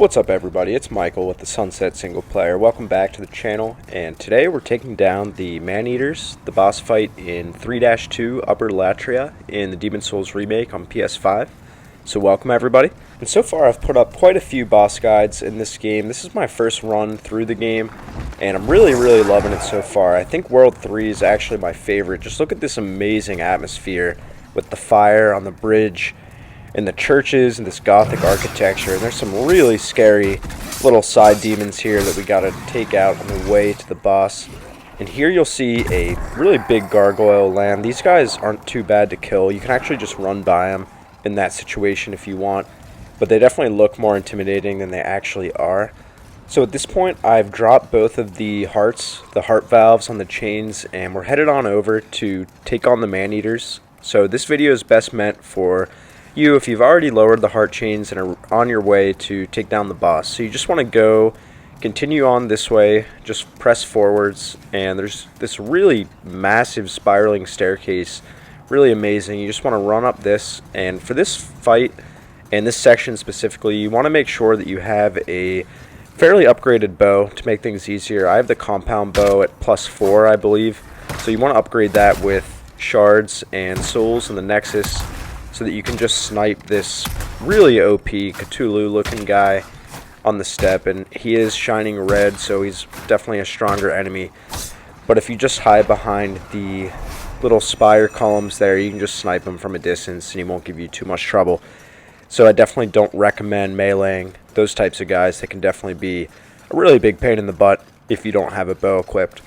What's up everybody, it's Michael with the Sunset Single Player. Welcome back to the channel, and today we're taking down the Maneaters, the boss fight in 3-2 Upper Latria in the Demon Souls remake on PS5. So welcome everybody. And so far I've put up quite a few boss guides in this game. This is my first run through the game, and I'm really loving it so far. I think World 3 is actually my favorite. Just look at this amazing atmosphere with the fire on the bridge and the churches and this gothic architecture. And there's some really scary little side demons here that we gotta take out on the way to the boss. And here you'll see a really big gargoyle land. These guys aren't too bad to kill. You can actually just run by them in that situation if you want, but they definitely look more intimidating than they actually are. So at this point I've dropped both of the hearts, the heart valves on the chains, and we're headed on over to take on the Maneaters. So this video is best meant for you if you've already lowered the heart chains and are on your way to take down the boss. So you just want to continue on this way, just press forwards, and there's this really massive spiraling staircase, really amazing. You just want to run up this, and for this fight and this section specifically, you want to make sure that you have a fairly upgraded bow to make things easier. I have the compound bow at +4, I believe, so you want to upgrade that with shards and souls in the Nexus, so that you can just snipe this really OP Cthulhu looking guy on the step. And he is shining red, so he's definitely a stronger enemy. But if you just hide behind the little spire columns there, you can just snipe him from a distance and he won't give you too much trouble. So I definitely don't recommend meleeing those types of guys. They can definitely be a really big pain in the butt if you don't have a bow equipped.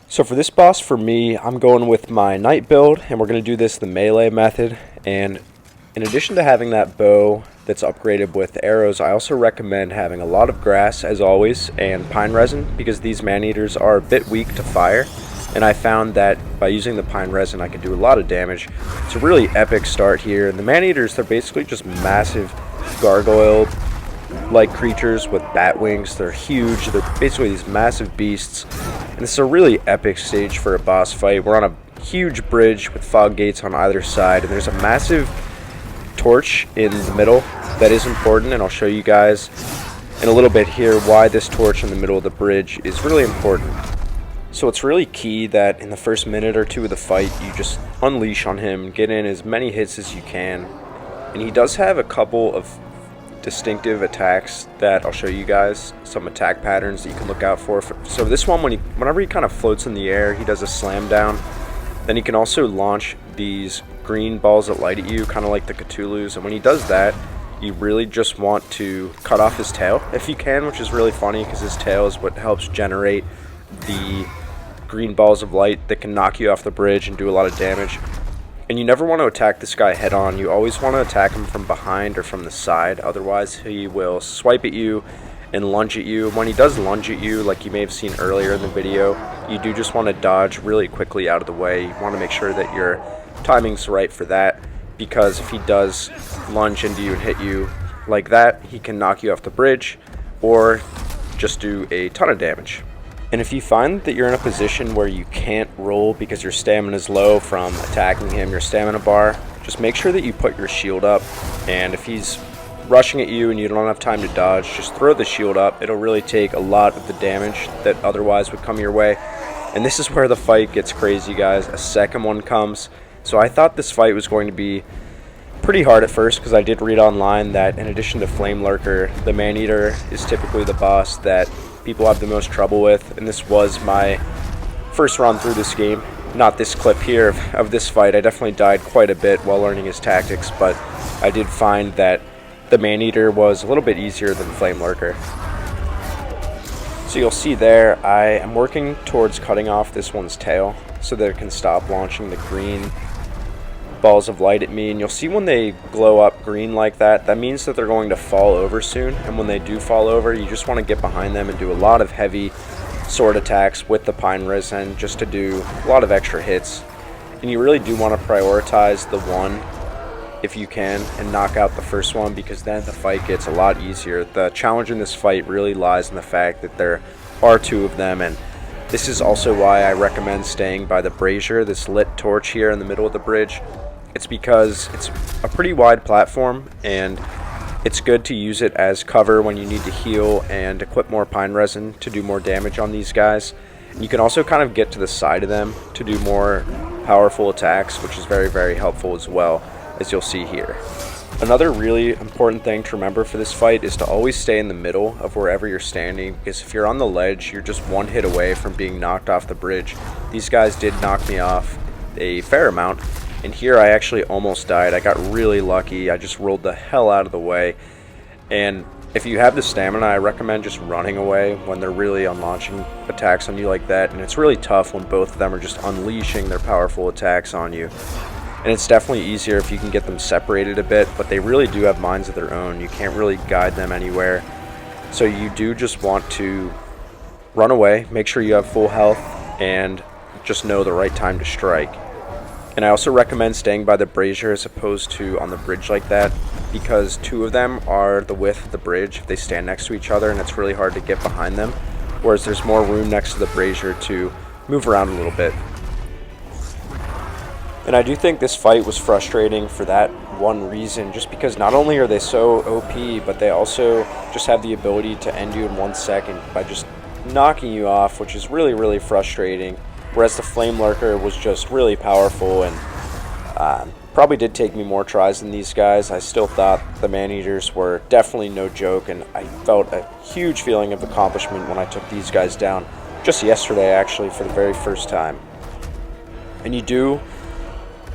So for this boss, for me, I'm going with my knight build, and we're going to do this the melee method. And in addition to having that bow that's upgraded with arrows, I also recommend having a lot of grass, as always, and pine resin, because these Maneaters are a bit weak to fire. And I found that by using the pine resin, I could do a lot of damage. It's a really epic start here. And the Maneaters, they're basically just massive gargoyle-like creatures with bat wings. They're huge. They're basically these massive beasts. And this is a really epic stage for a boss fight. We're on a huge bridge with fog gates on either side, and there's a massive torch in the middle that is important, and I'll show you guys in a little bit here why this torch in the middle of the bridge is really important. So it's really key that in the first minute or two of the fight, you just unleash on him, get in as many hits as you can. And he does have a couple of distinctive attacks that I'll show you guys, some attack patterns that you can look out for. So this one, whenever he kind of floats in the air, he does a slam down. Then he can also launch these green balls that light at you, kind of like the Cthulhus. And when he does that, you really just want to cut off his tail if you can, which is really funny because his tail is what helps generate the green balls of light that can knock you off the bridge and do a lot of damage. And you never want to attack this guy head on. You always want to attack him from behind or from the side. Otherwise, he will swipe at you and lunge at you. When he does lunge at you, like you may have seen earlier in the video, you do just want to dodge really quickly out of the way. You want to make sure that your timing's right for that, because if he does lunge into you and hit you like that, he can knock you off the bridge or just do a ton of damage. And if you find that you're in a position where you can't roll because your stamina is low from attacking him, your stamina bar, just make sure that you put your shield up. And if he's rushing at you and you don't have time to dodge, just throw the shield up. It'll really take a lot of the damage that otherwise would come your way. And this is where the fight gets crazy, guys. A second one comes. So I thought this fight was going to be pretty hard at first, because I did read online that in addition to Flame Lurker, the Maneater is typically the boss that people have the most trouble with, and this was my first run through this game. Not this clip here of this fight. I definitely died quite a bit while learning his tactics, but I did find that the Maneater was a little bit easier than Flame Lurker. So you'll see there, I am working towards cutting off this one's tail so that it can stop launching the green balls of light at me. And you'll see when they glow up green like that, that means that they're going to fall over soon. And when they do fall over, you just want to get behind them and do a lot of heavy sword attacks with the pine resin just to do a lot of extra hits. And you really do want to prioritize the one if you can and knock out the first one, because then the fight gets a lot easier. The challenge in this fight really lies in the fact that there are two of them, and this is also why I recommend staying by the brazier, this lit torch here in the middle of the bridge. It's because it's a pretty wide platform, and It's good to use it as cover when you need to heal and equip more pine resin to do more damage on these guys. And you can also kind of get to the side of them to do more powerful attacks, which is very, very helpful as well, as you'll see here. Another really important thing to remember for this fight is to always stay in the middle of wherever you're standing, because if you're on the ledge, you're just one hit away from being knocked off the bridge. These guys did knock me off a fair amount, and here I actually almost died. I got really lucky. I just rolled the hell out of the way, and if you have the stamina, I recommend just running away when they're really unlaunching attacks on you like that, and it's really tough when both of them are just unleashing their powerful attacks on you. And it's definitely easier if you can get them separated a bit, but they really do have minds of their own. You can't really guide them anywhere. So you do just want to run away, make sure you have full health, and just know the right time to strike. And I also recommend staying by the brazier as opposed to on the bridge like that, because two of them are the width of the bridge if they stand next to each other, and it's really hard to get behind them, whereas there's more room next to the brazier to move around a little bit. And I do think this fight was frustrating for that one reason, just because not only are they so OP, but they also just have the ability to end you in 1 second by just knocking you off, which is really, really frustrating. Whereas the Flame Lurker was just really powerful, and probably did take me more tries than these guys. I still thought the Maneaters were definitely no joke, and I felt a huge feeling of accomplishment when I took these guys down just yesterday, actually, for the very first time. And you do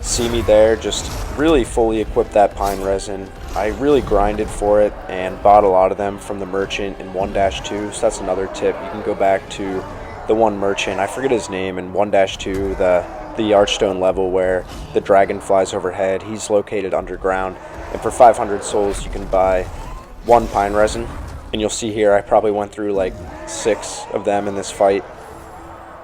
see me there just really fully equip that pine resin. I really grinded for it and bought a lot of them from the merchant in 1-2, so that's another tip. You can go back to the one merchant, I forget his name, in 1-2, the Archstone level where the dragon flies overhead. He's located underground, and for 500 souls you can buy 1 pine resin, and you'll see here I probably went through like 6 of them in this fight,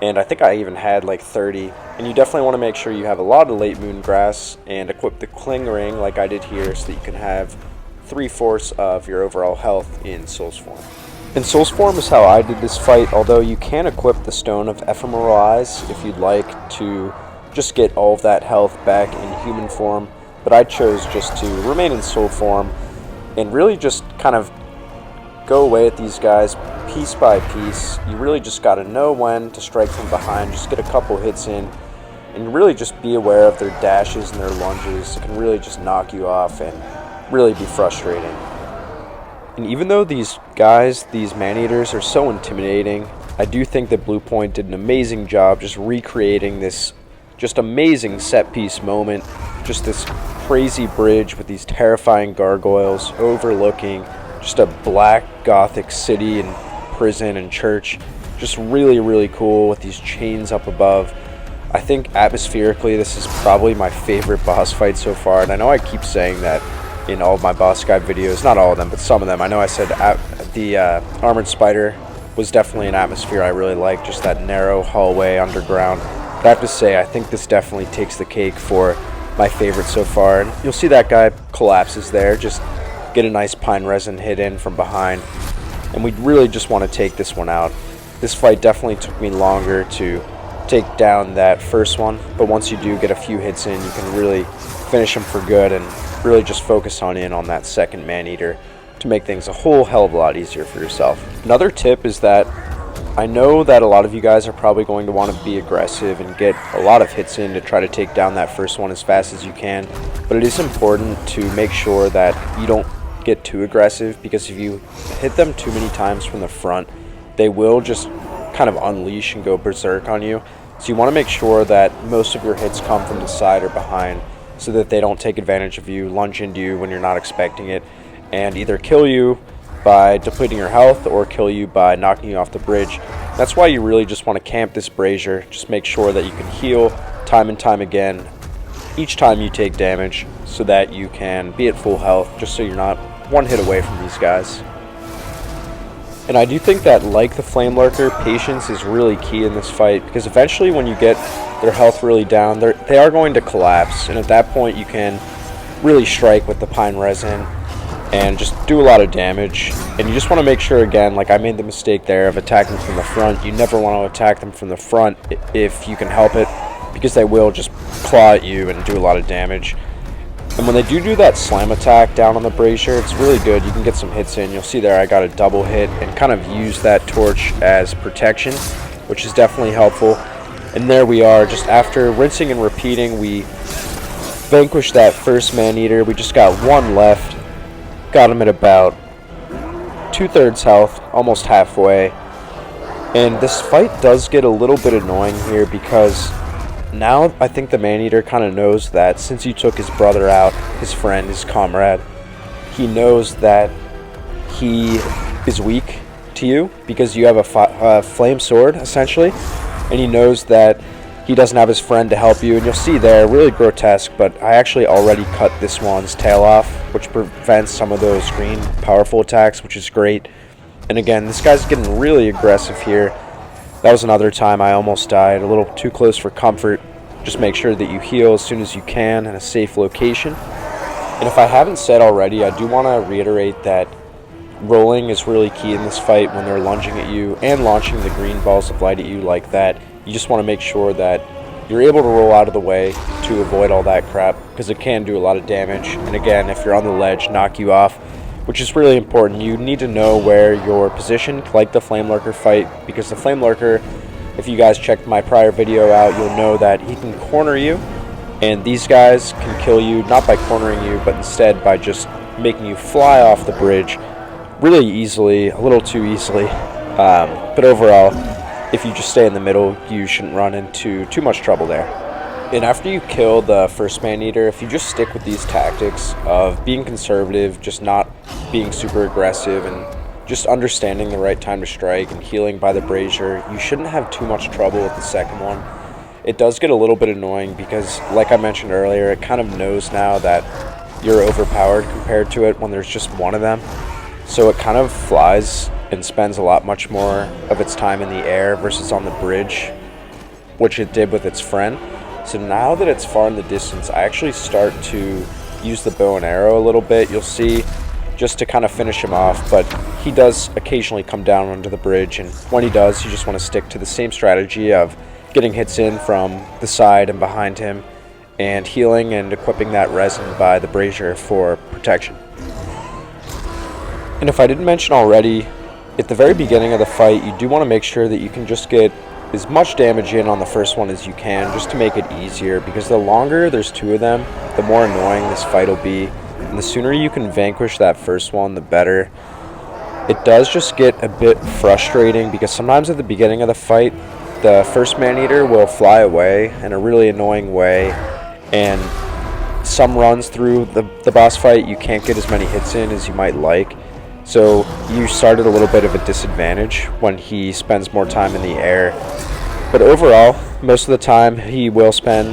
and I think I even had like 30. And you definitely want to make sure you have a lot of late moon grass and equip the cling ring like I did here, so that you can have 3/4 of your overall health in Soul's form. In Soul's form is how I did this fight, although you can equip the Stone of Ephemeral Eyes if you'd like to just get all of that health back in human form, but I chose just to remain in Soul form and really just kind of go away at these guys piece by piece. You really just got to know when to strike from behind, just get a couple hits in, and really just be aware of their dashes and their lunges. It can really just knock you off and really be frustrating. And even though these guys, these Maneaters, are so intimidating, I do think that Blue Point did an amazing job just recreating this just amazing set piece moment, just this crazy bridge with these terrifying gargoyles overlooking just a black gothic city and prison and church. Just really, really cool with these chains up above. I think atmospherically this is probably my favorite boss fight so far, and I know I keep saying that in all of my boss guide videos, not all of them, but some of them. I know I said the Armored Spider was definitely an atmosphere I really like, just that narrow hallway underground. But I have to say, I think this definitely takes the cake for my favorite so far. And you'll see that guy collapses there, just get a nice pine resin hit in from behind, and we really just want to take this one out. This fight definitely took me longer to take down that first one, but once you do get a few hits in, you can really finish them for good and really just focus on that second Maneater to make things a whole hell of a lot easier for yourself. Another tip is that I know that a lot of you guys are probably going to want to be aggressive and get a lot of hits in to try to take down that first one as fast as you can, but it is important to make sure that you don't get too aggressive, because if you hit them too many times from the front, they will just kind of unleash and go berserk on you. So you want to make sure that most of your hits come from the side or behind, so that they don't take advantage of you, lunge into you when you're not expecting it, and either kill you by depleting your health or kill you by knocking you off the bridge. That's why you really just want to camp this brazier. Just make sure that you can heal time and time again each time you take damage, so that you can be at full health, just so you're not one hit away from these guys. And I do think that, like the Flame Lurker, patience is really key in this fight, because eventually when you get their health really down, they are going to collapse, and at that point you can really strike with the pine resin and just do a lot of damage. And you just want to make sure, again, like I made the mistake there of attacking from the front. You never want to attack them from the front if you can help it, because they will just claw at you and do a lot of damage. And And when they do that slam attack down on the brazier, it's really good. You can get some hits in. You'll see there I got a double hit and kind of use that torch as protection, which is definitely helpful. And there we are, just after rinsing and repeating, we vanquished that first Maneater. We just got one left. Got him at about 2/3 health, almost halfway. And this fight does get a little bit annoying here because now I think the Maneater kind of knows that since you took his brother out, his friend, his comrade, he knows that he is weak to you because you have a flame sword, essentially. And he knows that he doesn't have his friend to help you. And you'll see there, really grotesque, but I actually already cut this one's tail off, which prevents some of those green powerful attacks, which is great. And again, this guy's getting really aggressive here. That was another time I almost died, a little too close for comfort. Just make sure that you heal as soon as you can in a safe location. And if I haven't said already, I do want to reiterate that rolling is really key in this fight when they're lunging at you and launching the green balls of light at you like that. You just want to make sure that you're able to roll out of the way to avoid all that crap because it can do a lot of damage. And again, if you're on the ledge, knock you off, which is really important. You need to know where you're positioned, like the Flame Lurker fight, because the Flame Lurker, if you guys checked my prior video out, you'll know that he can corner you, and these guys can kill you, not by cornering you, but instead by just making you fly off the bridge really easily, a little too easily. But overall, if you just stay in the middle, you shouldn't run into too much trouble there. And after you kill the first Maneater, if you just stick with these tactics of being conservative, just not being super aggressive, and just understanding the right time to strike and healing by the brazier, you shouldn't have too much trouble with the second one. It does get a little bit annoying because, like I mentioned earlier, it kind of knows now that you're overpowered compared to it when there's just one of them. So it kind of flies and spends a lot much more of its time in the air versus on the bridge, which it did with its friend. So now that it's far in the distance, I actually start to use the bow and arrow a little bit. You'll see, just to kind of finish him off, but he does occasionally come down onto the bridge, and when he does, you just want to stick to the same strategy of getting hits in from the side and behind him and healing and equipping that resin by the brazier for protection. And if I didn't mention already, at the very beginning of the fight, you do want to make sure that you can just get as much damage in on the first one as you can, just to make it easier, because the longer there's two of them, the more annoying this fight will be, and the sooner you can vanquish that first one, the better. It does just get a bit frustrating, because sometimes at the beginning of the fight, the first Maneater will fly away in a really annoying way, and some runs through the boss fight, you can't get as many hits in as you might like. So you start at a little bit of a disadvantage when he spends more time in the air. But overall, most of the time he will spend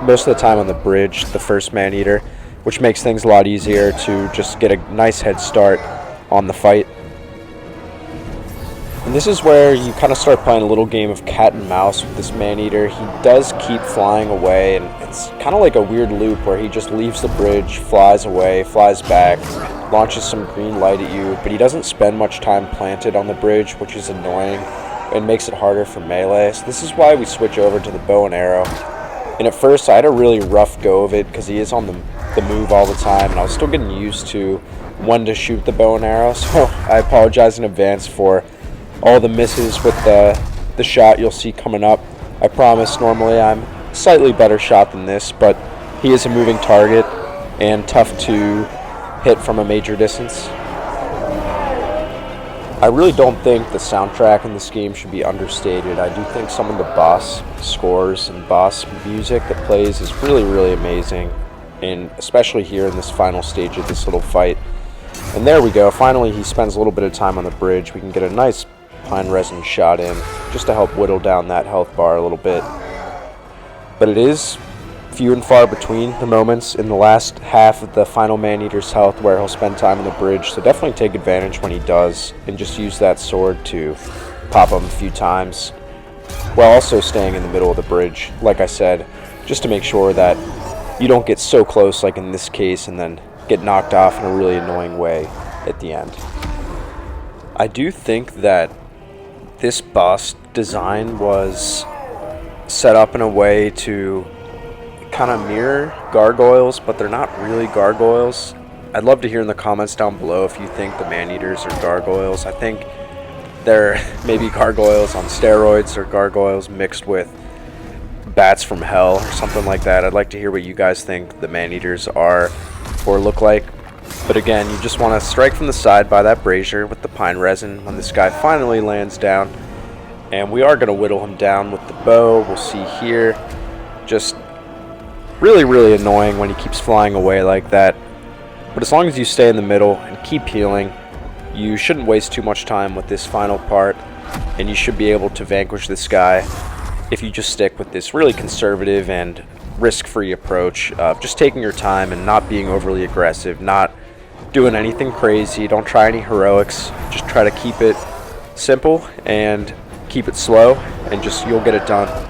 most of the time on the bridge, the first Maneater, which makes things a lot easier to just get a nice head start on the fight. And this is where you kind of start playing a little game of cat and mouse with this Maneater. He does keep flying away, and it's kind of like a weird loop where he just leaves the bridge, flies away, flies back, launches some green light at you, but he doesn't spend much time planted on the bridge, which is annoying and makes it harder for melee. So this is why we switch over to the bow and arrow. And at first I had a really rough go of it because he is on the move all the time, and I was still getting used to when to shoot the bow and arrow, so I apologize in advance for all the misses with the shot you'll see coming up. I promise normally I'm a slightly better shot than this, but he is a moving target and tough to hit from a major distance. I really don't think the soundtrack in this game should be understated. I do think some of the boss scores and boss music that plays is really, really amazing, and especially here in this final stage of this little fight. And there we go, finally he spends a little bit of time on the bridge. We can get a nice pine resin shot in just to help whittle down that health bar a little bit. But it is few and far between the moments in the last half of the final Maneater's health where he'll spend time on the bridge, so definitely take advantage when he does and just use that sword to pop him a few times while also staying in the middle of the bridge, like I said, just to make sure that you don't get so close like in this case and then get knocked off in a really annoying way at the end. I do think that this boss design was set up in a way to kind of mirror Gargoyles, but they're not really Gargoyles. I'd love to hear in the comments down below if you think the Maneaters are Gargoyles. I think they're maybe Gargoyles on steroids or Gargoyles mixed with bats from hell or something like that. I'd like to hear what you guys think the Maneaters are or look like. But again, you just want to strike from the side by that brazier with the pine resin when this guy finally lands down. And we are going to whittle him down with the bow. We'll see here. Just really, really annoying when he keeps flying away like that. But as long as you stay in the middle and keep healing, you shouldn't waste too much time with this final part, and you should be able to vanquish this guy if you just stick with this really conservative and risk-free approach of just taking your time and not being overly aggressive, not doing anything crazy. Don't try any heroics. Just try to keep it simple and keep it slow, and just you'll get it done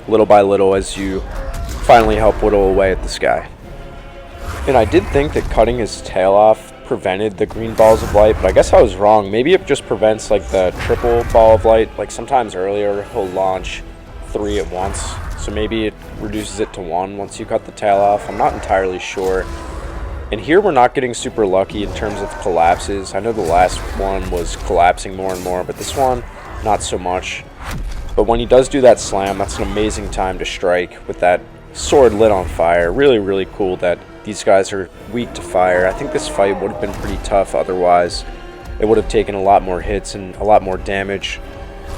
little by little as you finally help whittle away at this guy. And I did think that cutting his tail off prevented the green balls of light, but I guess I was wrong. Maybe it just prevents like the triple ball of light. Like sometimes earlier he'll launch 3 at once, so maybe it reduces it to 1 once you cut the tail off. I'm not entirely sure. And here we're not getting super lucky in terms of collapses. I know the last one was collapsing more and more, but this one not so much. But when he does do that slam, that's an amazing time to strike with that sword lit on fire. Really, really cool that these guys are weak to fire. I think this fight would have been pretty tough otherwise. It would have taken a lot more hits and a lot more damage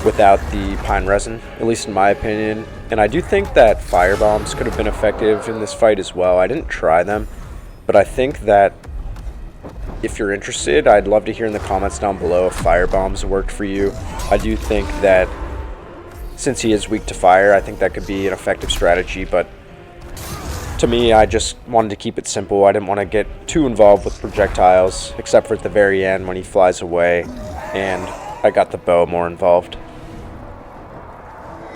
without the pine resin, at least in my opinion. And I do think that fire bombs could have been effective in this fight as well. I didn't try them, but I think that if you're interested, I'd love to hear in the comments down below if fire bombs worked for you. I do think that since he is weak to fire, I think that could be an effective strategy, but to me, I just wanted to keep it simple. I didn't want to get too involved with projectiles, except for at the very end when he flies away, and I got the bow more involved.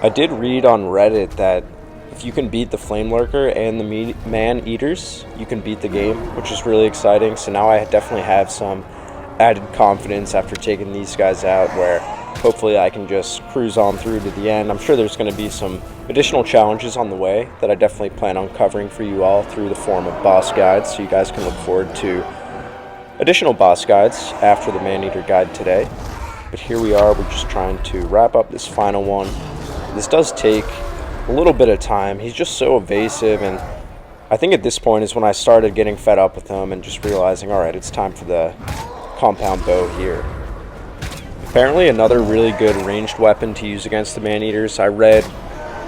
I did read on Reddit that if you can beat the Flame Lurker and the Maneaters, you can beat the game, which is really exciting. So now I definitely have some added confidence after taking these guys out, where hopefully I can just cruise on through to the end. I'm sure there's going to be some additional challenges on the way that I definitely plan on covering for you all through the form of boss guides, so you guys can look forward to additional boss guides after the Maneater guide today. But here we are, we're just trying to wrap up this final one. This does take a little bit of time. He's just so evasive, and I think at this point is when I started getting fed up with him and just realizing, alright, it's time for the compound bow here. Apparently another really good ranged weapon to use against the Maneaters, I read,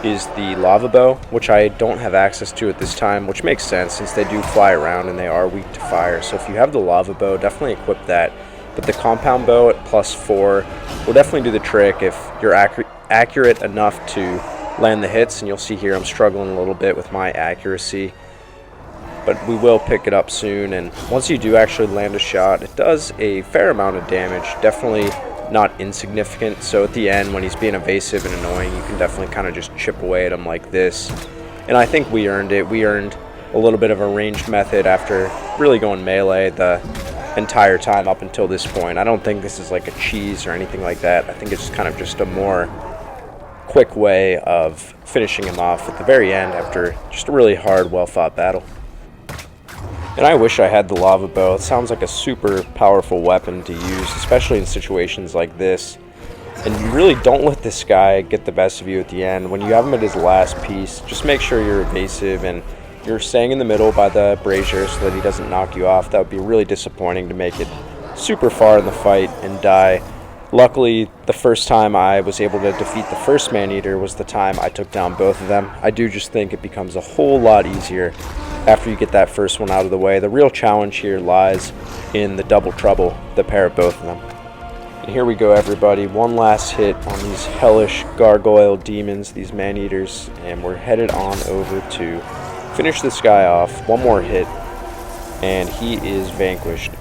is the lava bow, which I don't have access to at this time, which makes sense since they do fly around and they are weak to fire. So if you have the lava bow, definitely equip that. But the compound bow at +4 will definitely do the trick if you're accurate enough to land the hits, and you'll see here I'm struggling a little bit with my accuracy. But we will pick it up soon, and once you do actually land a shot, it does a fair amount of damage, definitely not insignificant. So at the end, when he's being evasive and annoying, you can definitely kind of just chip away at him like this. And I think we earned it. We earned a little bit of a ranged method after really going melee the entire time up until this point. I don't think this is like a cheese or anything like that. I think it's kind of just a more quick way of finishing him off at the very end after just a really hard, well-fought battle. And I wish I had the lava bow. It sounds like a super powerful weapon to use, especially in situations like this. And you really don't let this guy get the best of you at the end. When you have him at his last piece, just make sure you're evasive and you're staying in the middle by the brazier so that he doesn't knock you off. That would be really disappointing to make it super far in the fight and die. Luckily, the first time I was able to defeat the first Maneater was the time I took down both of them. I do just think it becomes a whole lot easier after you get that first one out of the way. The real challenge here lies in the double trouble, the pair of both of them. And here we go, everybody. One last hit on these hellish gargoyle demons, these Maneaters, and we're headed on over to finish this guy off. One more hit, and he is vanquished.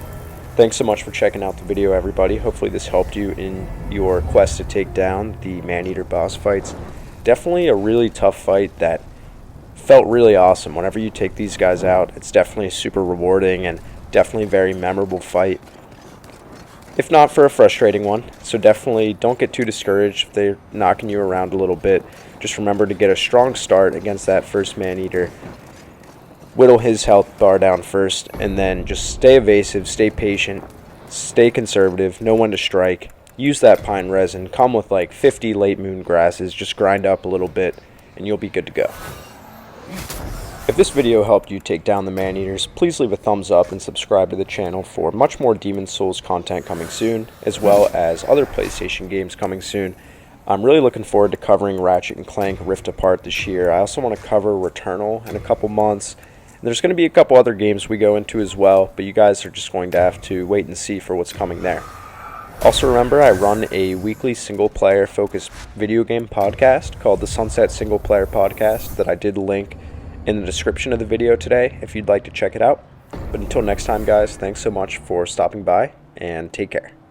Thanks so much for checking out the video, everybody. Hopefully this helped you in your quest to take down the Maneater boss fights. Definitely a really tough fight that felt really awesome. Whenever you take these guys out, it's definitely super rewarding and definitely a very memorable fight. if not for a frustrating one. So definitely don't get too discouraged if they're knocking you around a little bit. Just remember to get a strong start against that first Maneater. Whittle his health bar down first, and then just stay evasive, stay patient, stay conservative, know when to strike. Use that pine resin, come with like 50 late moon grasses, just grind up a little bit, and you'll be good to go. If this video helped you take down the Maneaters, please leave a thumbs up and subscribe to the channel for much more Demon's Souls content coming soon, as well as other PlayStation games coming soon. I'm really looking forward to covering Ratchet & Clank Rift Apart this year. I also want to cover Returnal in a couple months. There's going to be a couple other games we go into as well, but you guys are just going to have to wait and see for what's coming there. Also remember, I run a weekly single-player focused video game podcast called the Sunset Single Player Podcast that I did link in the description of the video today if you'd like to check it out. But until next time, guys, thanks so much for stopping by, and take care.